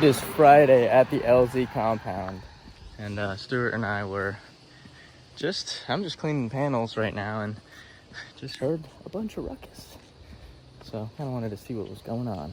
It is Friday at the LZ compound, and Stuart and I were I'm just cleaning panels right now, and just heard a bunch of ruckus. So kind of wanted to see what was going on.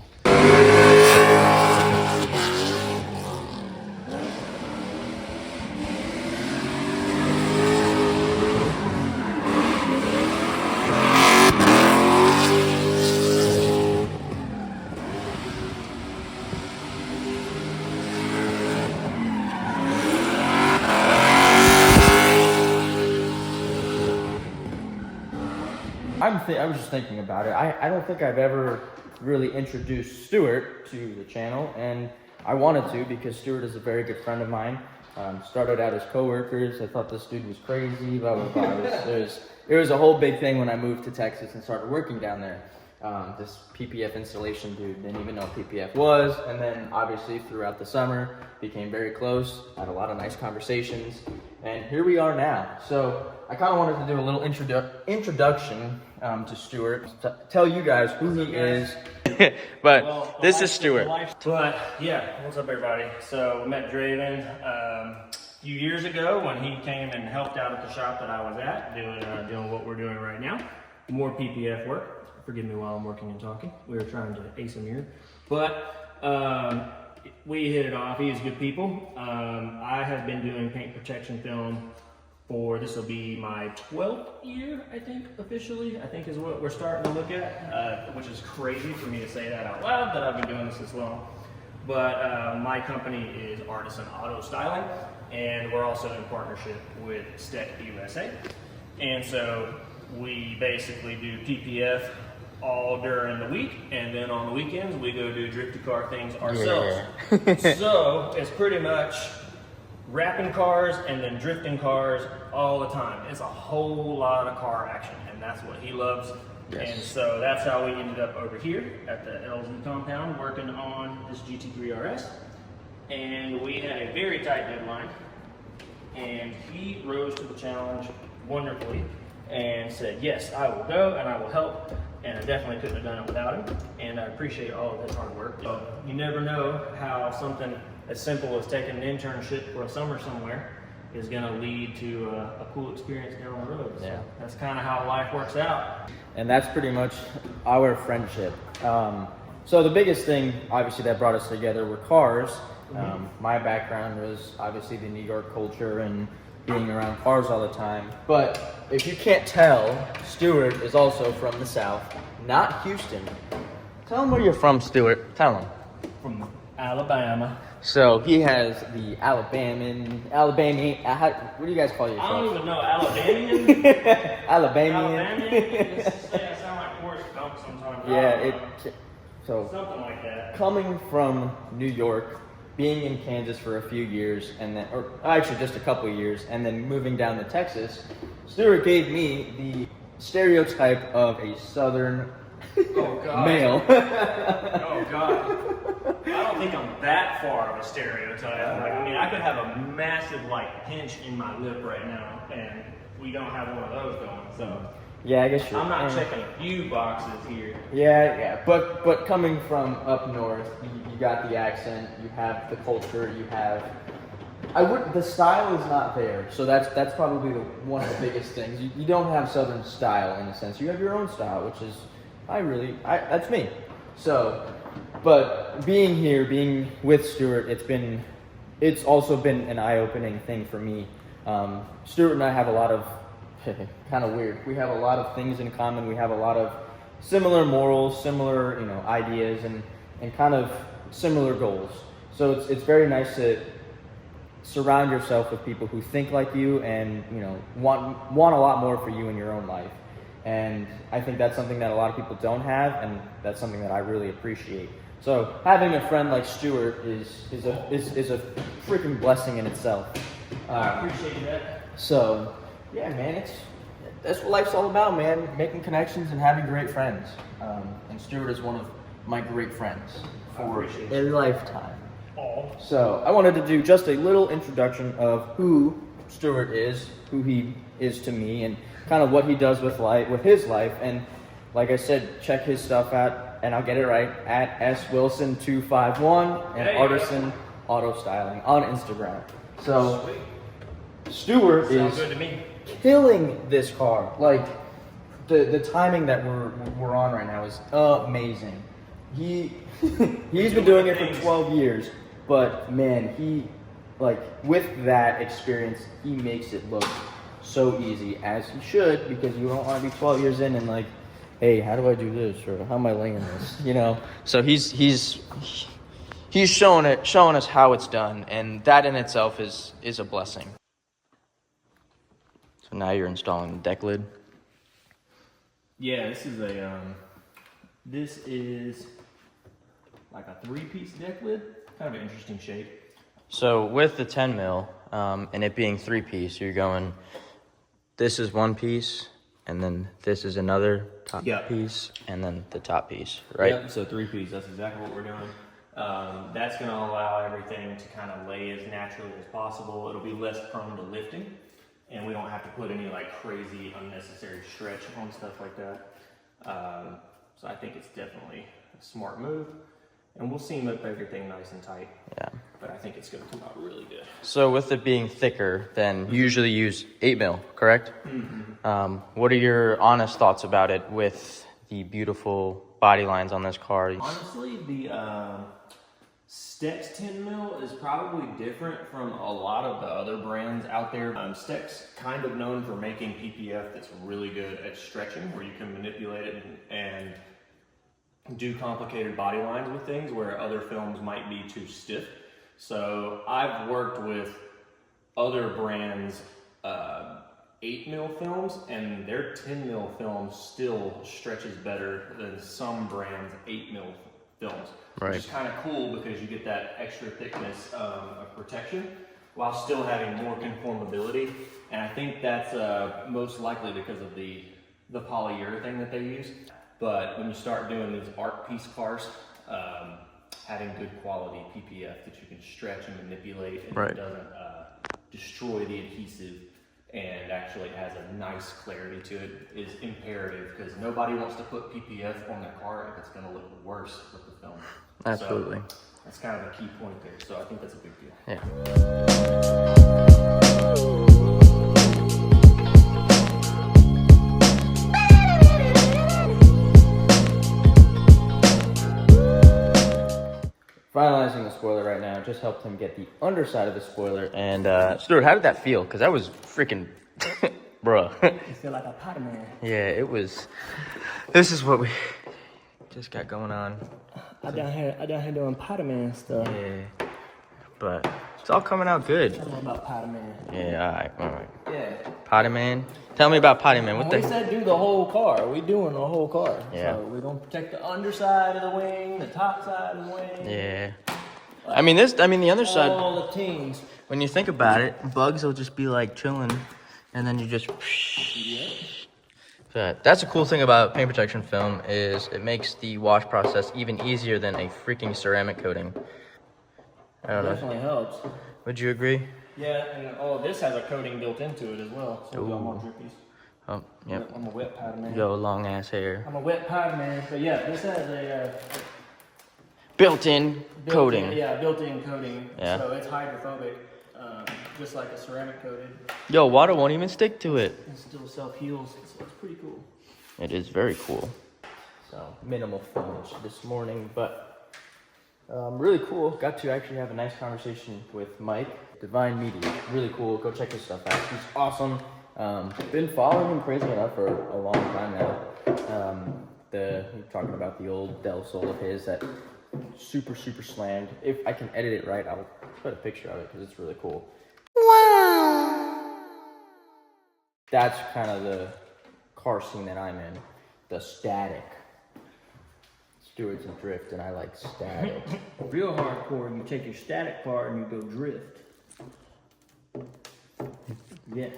I was just thinking about it. I don't think I've ever really introduced Stuart to the channel, and I wanted to because Stuart is a very good friend of mine. Started out as co-workers. I thought this dude was crazy, blah, blah, blah. It was a whole big thing when I moved to Texas and started working down there. This PPF installation dude didn't even know what PPF was, and then obviously throughout the summer became very close, had a lot of nice conversations, and here we are now. So I kind of wanted to do a little introduction to Stuart, tell you guys who he is. But this is Stuart. But yeah, what's up everybody? So we met Draven a few years ago when he came and helped out at the shop that I was at, doing what we're doing right now, more PPF work. Forgive me while I'm working and talking. We were trying to ace him here, but we hit it off. He is good people. I have been doing paint protection film for, this will be my 12th year, I think, officially. I think is what we're starting to look at, which is crazy for me to say that out loud, that I've been doing this long. But my company is Artisan Auto Styling, and we're also in partnership with Steck USA. And so we basically do PPF all during the week, and then on the weekends we go do drifty car things ourselves. Yeah. So it's pretty much wrapping cars and then drifting cars all the time. It's a whole lot of car action, and that's what he loves. Yes. And so that's how we ended up over here at the LZ compound working on this GT3 RS. And we had a very tight deadline, and he rose to the challenge wonderfully and said, yes, I will go and I will help. And I definitely couldn't have done it without him. And I appreciate all of his hard work. So you never know how something as simple as taking an internship for a summer somewhere is going to lead to a cool experience down the road. So yeah, that's kind of how life works out. And that's pretty much our friendship. So the biggest thing, obviously, that brought us together were cars. My background was obviously the New York culture and being around cars all the time. But if you can't tell, Stuart is also from the South, not Houston. Tell him where you're from, Stuart. Tell him. From Alabama. So he has the Alabama, what do you guys call yourself? I don't even know, Alabamian? Alabamian. I sound like Forrest Gump sometimes. Yeah, something like that. Coming from New York, being in Kansas for a few years, and then, or actually just a couple of years, and then moving down to Texas, Stuart gave me the stereotype of a Southern male. Oh God. I don't think I'm that far of a stereotype. Like, I mean, I could have a massive pinch in my lip right now, and we don't have one of those going. So yeah, I guess you're. I'm not checking a few boxes here. Yeah. But coming from up north, you got the accent, you have the culture, you have. The style is not there, so that's probably one of the biggest things. You don't have Southern style in a sense. You have your own style, which is that's me. So, but being here, being with Stuart, it's also been an eye-opening thing for me. Stuart and I have a lot of kind of weird. We have a lot of things in common. We have a lot of similar morals, similar ideas, and kind of similar goals. So it's very nice to surround yourself with people who think like you and want a lot more for you in your own life. And I think that's something that a lot of people don't have, and that's something that I really appreciate. So having a friend like Stuart is a freaking blessing in itself. I appreciate that. So yeah, man, that's what life's all about, man. Making connections and having great friends. And Stuart is one of my great friends for a lifetime. So I wanted to do just a little introduction of who Stuart is, who he is to me, and kind of what he does with his life. And like I said, check his stuff out and I'll get it right, at SWilson251 and Artisan Auto Styling on Instagram. So Stuart Sounds is good to me. killing this car. Like the timing that we're on right now is amazing. He's been doing it for 12 years, but man, he like with that experience, he makes it look so easy, as he should, because you don't want to be 12 years in and like, hey, how do I do this, or how am I laying this, you know? So he's showing us how it's done, and that in itself is a blessing. So now you're installing the deck lid. Yeah, this is like a 3-piece deck lid. Kind of an interesting shape. So with the 10 mil, and it being 3-piece, you're going, this is 1 piece, and then this is another top piece, and then the top piece, right? Yep, so 3-piece, that's exactly what we're doing. That's gonna allow everything to kind of lay as naturally as possible. It'll be less prone to lifting, and we don't have to put any like crazy unnecessary stretch on stuff like that. So I think it's definitely a smart move, and we'll seam up everything nice and tight. Yeah. But I think it's gonna come out really good. So with it being thicker, then you usually use 8 mil, correct? Mm-hmm. What are your honest thoughts about it with the beautiful body lines on this car? Honestly, the Stex 10 mil is probably different from a lot of the other brands out there. Stex kind of known for making PPF that's really good at stretching, where you can manipulate it and do complicated body lines with things where other films might be too stiff. So I've worked with other brands 8 mil films, and their 10 mil films still stretches better than some brands 8 mil films. Right. Which is kind of cool because you get that extra thickness of protection while still having more conformability. And I think that's most likely because of the polyurethane that they use. But when you start doing these art piece cars, having good quality PPF that you can stretch and manipulate, and it doesn't destroy the adhesive, and actually has a nice clarity to it, is imperative, because nobody wants to put PPF on their car if it's going to look worse with the film. Absolutely. So that's kind of a key point there. So I think that's a big deal. Yeah. Finalizing the spoiler right now. Just helped him get the underside of the spoiler. And Stuart, how did that feel? Because that was freaking, bruh. You feel like a Potter man. Yeah, it was. This is what we just got going on. I down here doing Potter man stuff. Yeah, but it's all coming out good. Tell me about Potter man. Yeah, all right. Yeah. Potty Man. Tell me about Potty Man. What We the? said do the whole car. We doing the whole car. Yeah. So we're gonna protect the underside of the wing, the top side of the wing. Yeah. I mean the other side. All the teams. When you think about it, bugs will just be like chilling, and then you just. Yeah. But that's a cool thing about paint protection film, is it makes the wash process even easier than a freaking ceramic coating. I don't know. Definitely helps. Would you agree? Yeah, and this has a coating built into it as well. So we got more drippies. Oh, yep. I'm a wet powder man. Yo, long ass hair. I'm a wet powder man, but yeah, this has a Built-in coating. built-in coating. Yeah. So it's hydrophobic, just like a ceramic coated. Yo, water won't even stick to it. It still self-heals, so it's pretty cool. It is very cool. So minimal finish this morning, but really cool. Got to actually have a nice conversation with Mike, Divine Media. Really cool. Go check his stuff out. He's awesome. Been following him crazy enough for a long time now. He's talking about the old Del Sol of his that super slammed. If I can edit it right, I'll put a picture of it because it's really cool. Wow. That's kind of the car scene that I'm in. The static. Stuart's in drift, and I like static. Real hardcore, you take your static car and you go drift. Yeah.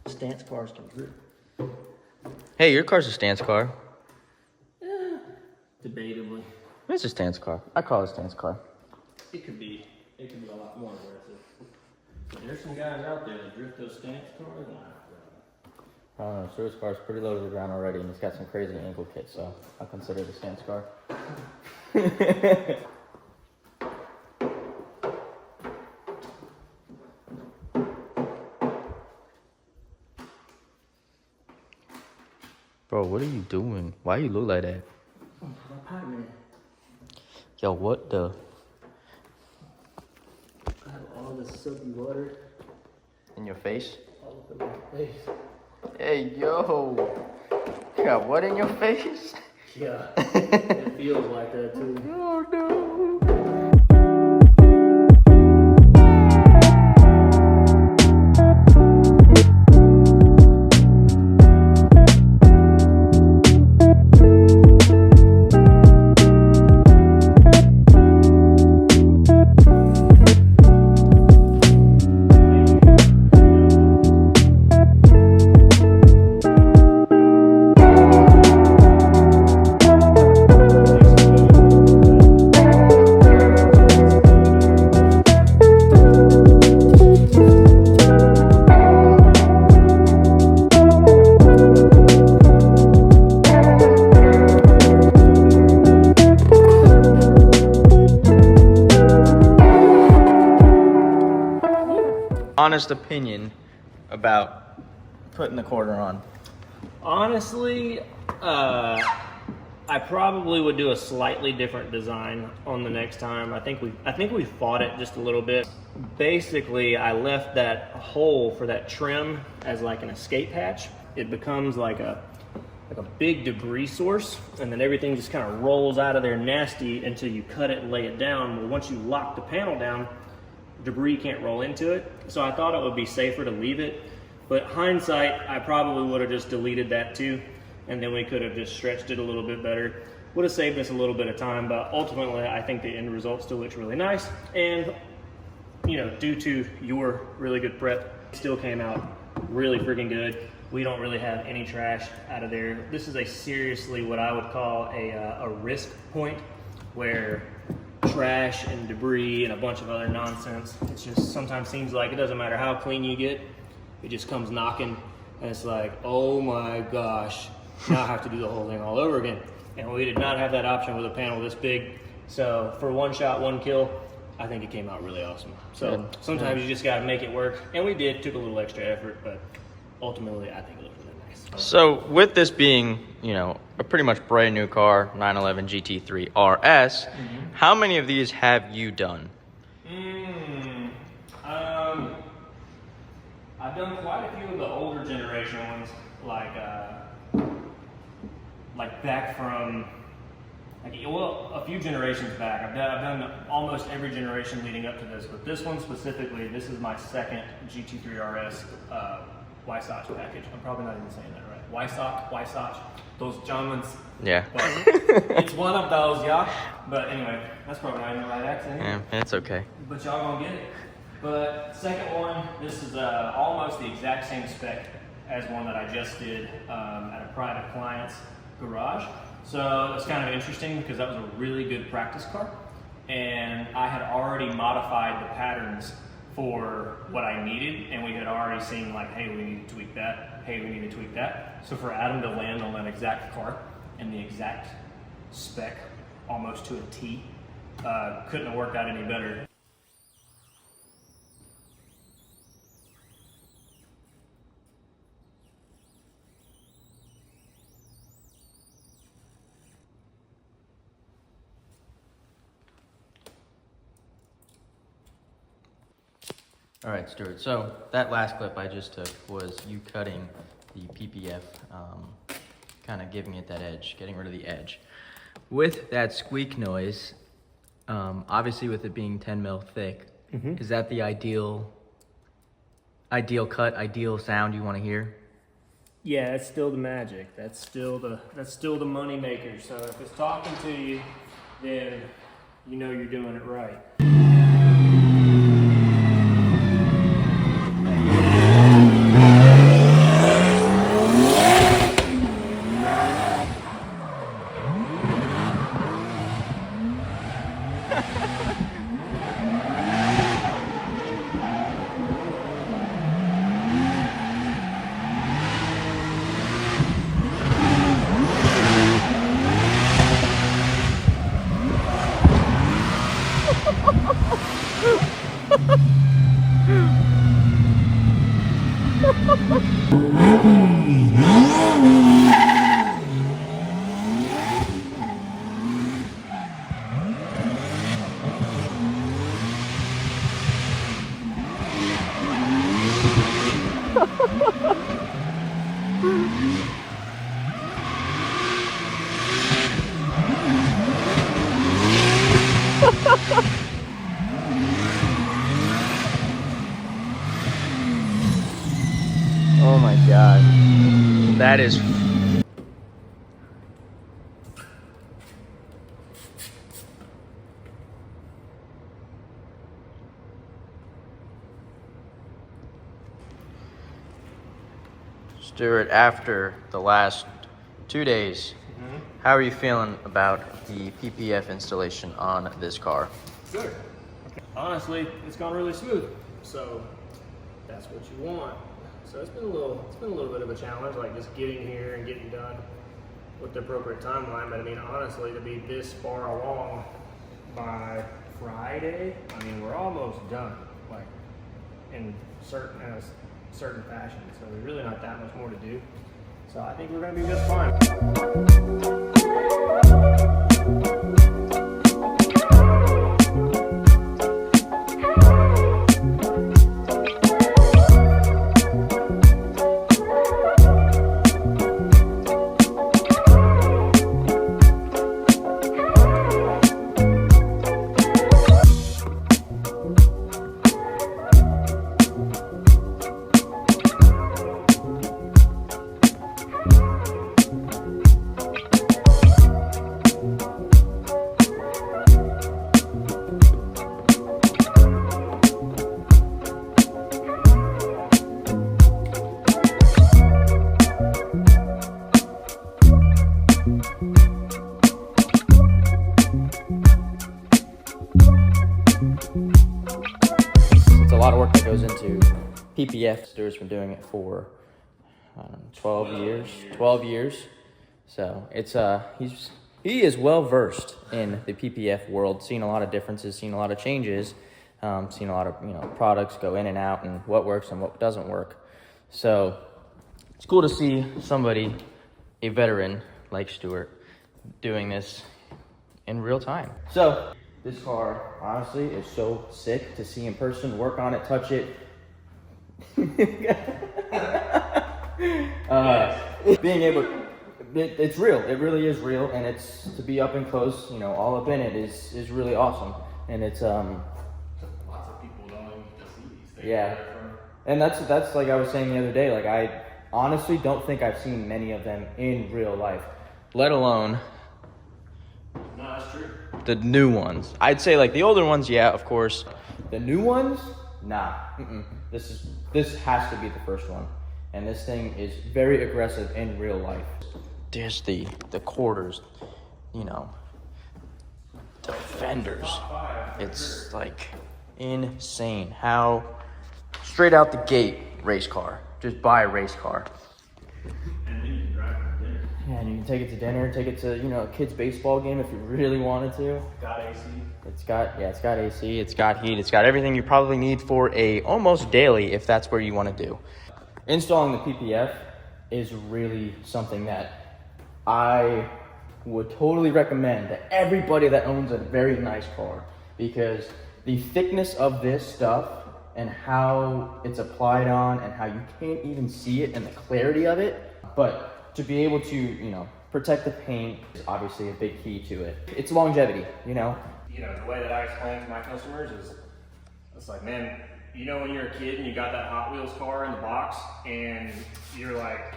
Stance cars can drift. Hey, your car's a stance car. Debatably. It's a stance car. I call it a stance car. It could be a lot more aggressive. But there's some guys out there that drift those stance cars. I don't know, Stuart's car is pretty low to the ground already, and he's got some crazy ankle kit, so I'll consider it a stance car. Bro, what are you doing? Why you look like that? Yo, what the? I have all this soapy water In your face? all over my face. Hey, yo. You got what in your face? Yeah, it feels like that too. Oh, no. Honest opinion about putting the quarter on. Honestly, I probably would do a slightly different design on the next time. I think we fought it just a little bit. Basically, I left that hole for that trim as like an escape hatch. It becomes like a big debris source, and then everything just kind of rolls out of there nasty until you cut it and lay it down. Well, once you lock the panel down, debris can't roll into it. So I thought it would be safer to leave it. But hindsight, I probably would have just deleted that too, and then we could have just stretched it a little bit better. Would have saved us a little bit of time, but ultimately I think the end result still looks really nice. And you know, due to your really good prep, it still came out really freaking good. We don't really have any trash out of there. This is a seriously what I would call a risk point, where trash and debris and a bunch of other nonsense, it just sometimes seems like it doesn't matter how clean you get, it just comes knocking, and it's like, oh my gosh, now I have to do the whole thing all over again. And we did not have that option with a panel this big. So for one shot, one kill, I think it came out really awesome. So sometimes you just gotta make it work, and we did, took a little extra effort, but ultimately I think it looked really nice. So with this being, you know, a pretty much brand new car, 911 GT3 RS, how many of these have you done? I've done quite a few of the older generation ones, like back from, a few generations back. I've done almost every generation leading up to this, but this one specifically, this is my second GT3 RS Weissach package. I'm probably not even saying that right. Weissach, those Germans. Yeah. But it's one of those, yeah. But anyway, that's probably not even the right accent. Yeah, it's okay. But y'all gonna get it. But second one, this is almost the exact same spec as one that I just did at a private client's garage. So it's kind of interesting because that was a really good practice car, and I had already modified the patterns for what I needed, and we had already seen like, hey, we need to tweak that, hey, we need to tweak that. So for Adam to land on that exact car and the exact spec, almost to a T, couldn't have worked out any better. All right, Stuart. So that last clip I just took was you cutting the PPF, kind of giving it that edge, getting rid of the edge. With that squeak noise, obviously with it being 10 mil thick, is that the ideal cut, ideal sound you want to hear? Yeah, that's still the magic. That's still the money maker. So if it's talking to you, then you know you're doing it right. Oh my god. That is. Stuart, after the last 2 days, how are you feeling about the PPF installation on this car? Good. Honestly, it's gone really smooth. So that's what you want. So it's been a little bit of a challenge, like just getting here and getting done with the appropriate timeline. But I mean, honestly, to be this far along by Friday, I mean, we're almost done, like in a certain fashion. So there's really not that much more to do. So I think we're gonna be just fine. It's a lot of work that goes into PPF. Stuart's been doing it for 12 years. 12 years. So it's he is well versed in the PPF world, seen a lot of differences, seen a lot of changes, seen a lot of products go in and out and what works and what doesn't work. So it's cool to see somebody, a veteran like Stuart, doing this in real time. So this car, honestly, is so sick to see in person, work on it, touch it. Being able, it's real. It really is real, and it's to be up and close, all up in it is really awesome. And it's Lots of people don't even get to see these things. Yeah. And that's like I was saying the other day. Like I honestly don't think I've seen many of them in real life, let alone. No, that's true. The new ones. I'd say like the older ones, yeah, of course. The new ones, nah. This has to be the first one. And this thing is very aggressive in real life. There's the quarters, the fenders. It's like insane how straight out the gate race car. Just buy a race car. And then you can drive it to dinner. Yeah, and you can take it to dinner, take it to, a kid's baseball game if you really wanted to. Got AC. It's got AC, it's got heat, it's got everything you probably need for a almost daily if that's where you want to do. Installing the PPF is really something that I would totally recommend to everybody that owns a very nice car, because the thickness of this stuff and how it's applied on and how you can't even see it and the clarity of it, but to be able to, protect the paint is obviously a big key to it. It's longevity, The way that I explain to my customers is, it's like, man, when you're a kid and you got that Hot Wheels car in the box and you're like,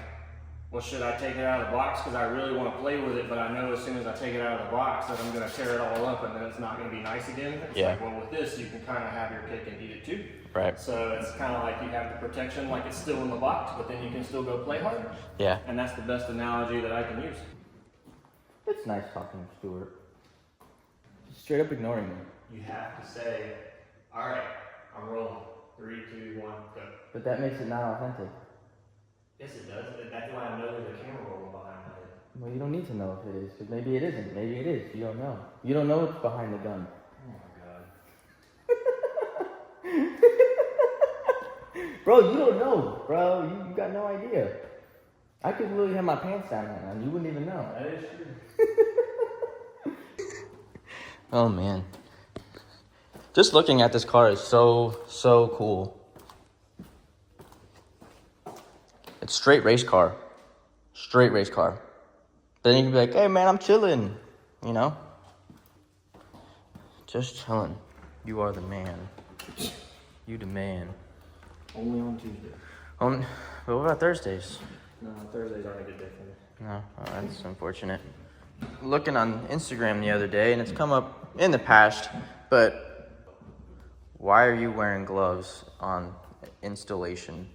well, should I take it out of the box because I really want to play with it, but I know as soon as I take it out of the box that I'm going to tear it all up and then it's not going to be nice again. It's like, well, with this, you can kind of have your cake and eat it too. Right. So it's kind of like you have the protection like it's still in the box, but then you can still go play hard. Yeah. And that's the best analogy that I can use. It's nice talking to Stuart. Just straight up ignoring me. You have to say, all right, I'm rolling. 3, 2, 1, go. But that makes it not authentic. Yes, it does. That's why I know there's a camera rolling behind my head. Well, you don't need to know if it is, because maybe it isn't. Maybe it is. You don't know. You don't know what's behind the gun. Oh my god. Bro, you don't know, bro. You got no idea. I could literally have my pants down right now, and you wouldn't even know. That is true. Oh man. Just looking at this car is so cool. It's straight race car. Straight race car. Then you can be like, hey man, I'm chilling. You know? Just chilling. You are the man. You the man. Only on Tuesday. But what about Thursdays? No, Thursdays aren't a good day for me. No, oh, that's unfortunate. Looking on Instagram the other day, and it's come up in the past, but why are you wearing gloves on installation?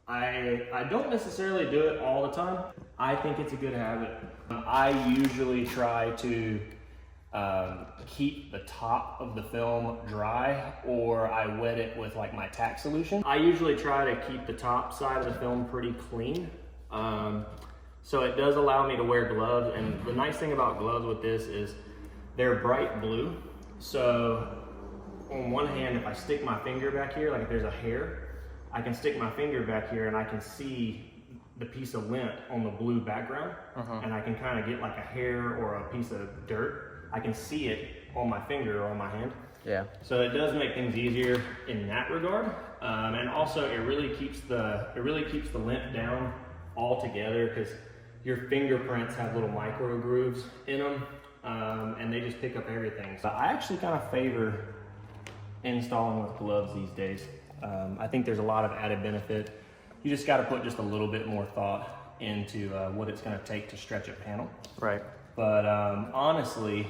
I don't necessarily do it all the time. I think it's a good habit. I usually try to keep the top of the film dry, or I wet it with like my tack solution. I usually try to keep the top side of the film pretty clean. So it does allow me to wear gloves, and the nice thing about gloves with this is they're bright blue. So on one hand, if I stick my finger back here, like if there's a hair, I can stick my finger back here and I can see the piece of lint on the blue background, and I can kind of get like a hair or a piece of dirt. I can see it on my finger or on my hand. Yeah. So it does make things easier in that regard, and also it really keeps the lint down altogether, because your fingerprints have little micro grooves in them, and they just pick up everything. So I actually kind of favor installing with gloves these days. I think there's a lot of added benefit. You just got to put just a little bit more thought into what it's going to take to stretch a panel. Right. But honestly,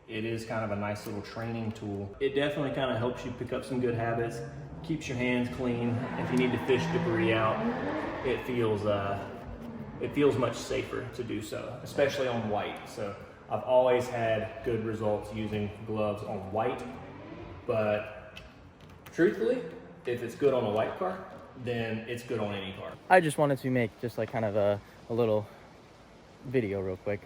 it is kind of a nice little training tool. It definitely kind of helps you pick up some good habits, keeps your hands clean. If you need to fish debris out, it feels much safer to do so, especially on white. So I've always had good results using gloves on white, but truthfully, if it's good on a white car, then it's good on any car. I just wanted to make just like kind of a little video real quick.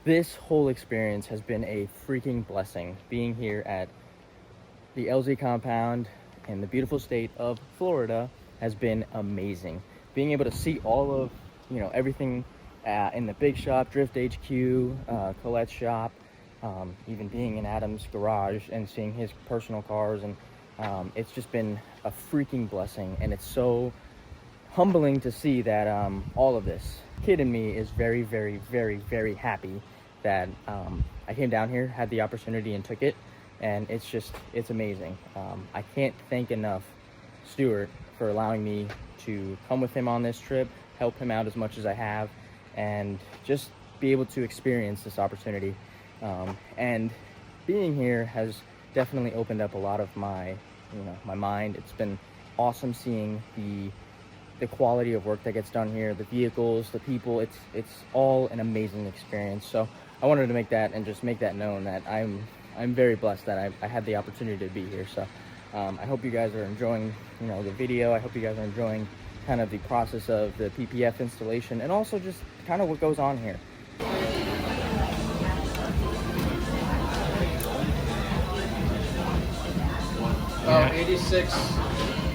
This whole experience has been a freaking blessing. Being here at the LZ compound in the beautiful state of Florida has been amazing. Being able to see all of, everything in the big shop, Drift HQ, Colette's shop, even being in Adam's garage and seeing his personal cars, and it's just been a freaking blessing, and it's so humbling to see that all of this kid in me is very, very, very, very happy that I came down here, had the opportunity, and took it, and it's amazing. I can't thank enough Stuart for allowing me to come with him on this trip, help him out as much as I have, and just be able to experience this opportunity. And being here has definitely opened up a lot of my mind. It's been awesome seeing the quality of work that gets done here, the vehicles, the people. It's all an amazing experience. So I wanted to make that and just make that known that I'm very blessed that I had the opportunity to be here. So I hope you guys are enjoying the video. I hope you guys are enjoying kind of the process of the PPF installation, and also just kind of what goes on here. Oh, 86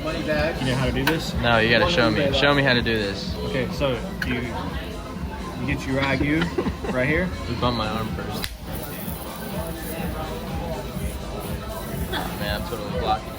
money bags. You know how to do this? No, you gotta show me. Show me how to do this. Okay, so you get your IU right here. Just bump my arm first. Man, I'm totally blocking